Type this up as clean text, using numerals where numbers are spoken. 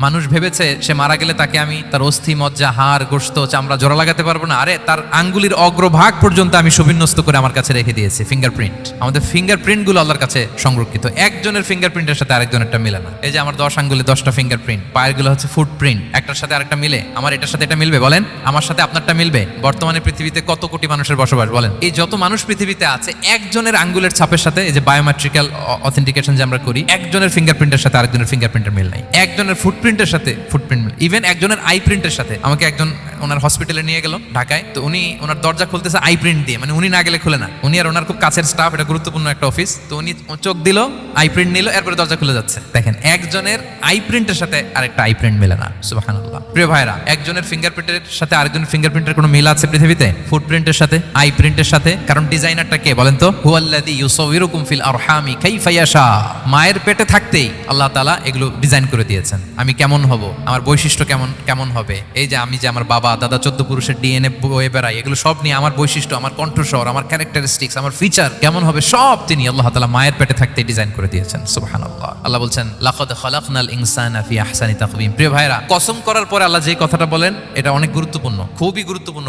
মানুষ ভেবেছে সে মারা গেলে তাকে আমি তার অস্থি মজ্জা হাড় গোশত চামড়া জোড়া লাগাতে পারবো না। আরে তার আঙ্গুলির অগ্রভাগ পর্যন্ত আমি সুবিন্যস্ত করে আমার কাছে রেখে দিয়েছি ফিঙ্গারপ্রিন্ট। আমাদের ফিঙ্গারপ্রিন্ট গুলো আল্লাহর কাছে সংরক্ষিত, একজনের ফিঙ্গারপ্রিন্টের সাথে আরেকজনেরটা মিলে না। এই যে আমার 10 আঙ্গুলে 10টা ফিঙ্গারপ্রিন্ট, পায়ের গুলো হচ্ছে ফুটপ্রিন্ট, একটার সাথে আরেকটা মিলে। আমার এটার সাথে এটা মিলবে বলেন, আমার সাথে আপনারটা মিলবে। বর্তমানে পৃথিবীতে কত কোটি মানুষের বসবাস বলেন, এই যত মানুষ পৃথিবীতে আছে একজনের আঙ্গুলের ছাপের সাথে, এই যে বায়োমেট্রিক্যাল অথেন্টিকেশন যে আমরা করি, একজনের ফিঙ্গারপ্রিন্টের সাথে আরেকজনের ফিঙ্গারপ্রিন্টের মিল নাই। একজনের ফুটপ্রিন্টের সাথে ফুটপ্রিন্ট মিল, ইভেন একজনের আই প্রিন্টের সাথে। আমাকে একজন ওনার হসপিটালে নিয়ে গেল ঢাকায়, তো উনি ওনার দরজা খুলতেছে আই প্রিন্ট দিয়ে, মানে উনি না গেলে খুলে না। উনি আর ওনার খুব কাছের স্টাফ, এটা গুরুত্বপূর্ণ একটা অফিস, তো উনি চোখ দিল, আই প্রিন্ট নিল, এরপরে দরজা খুলে যাচ্ছে। দেখেন, একজনের আই প্রিন্টের সাথে আরেকটা আই প্রিন্ট মিলে না। সুবহানাল্লাহ। প্রিয় ভাইরা, একজনের ফিঙ্গারপ্রিন্টের সাথে আরেকজনের ফিঙ্গারপ্রিন্টের কোনো মিল আছে পৃথিবীতে? ফুটপ্রিন্টের সাথে, আই প্রিন্টের সাথে। কারণ ডিজাইনারটা কে বলেন তো? হুয়াল্লাযী ইউসাউবিরুকুম ফিল আরহামি কাইফা ইয়াশা। মায়ের পেটে থাকতেই আল্লাহ তাআলা এগুলো ডিজাইন করে দিয়েছেন। আমি কেমন হব, আমার বৈশিষ্ট্য কেমন হবে, এই যে আমি যে আমার বাবা দাদা 14 পুরুষের ডিএনএ বয়ে বেড়াই, এগুলো সব নিয়ে আমার বৈশিষ্ট্য, আমার কণ্ঠস্বর, আমার ক্যারেক্টারিস্টিক্স, আমার ফিচার কেমন হবে, সব তিনি আল্লাহ তাআলা মায়ের পেটে থাকতেই ডিজাইন করে দিয়েছেন। সুবহানাল্লাহ। আল্লাহ বলছেন লাকাদ খালাকনাল ইনসানা ফি আহসানি তাকওয়িম। প্রিয় ভাইরা, কসম করার পরে আল্লাহ যে কথাটা বলেন এটা অনেক গুরুত্বপূর্ণ, খুবই গুরুত্বপূর্ণ।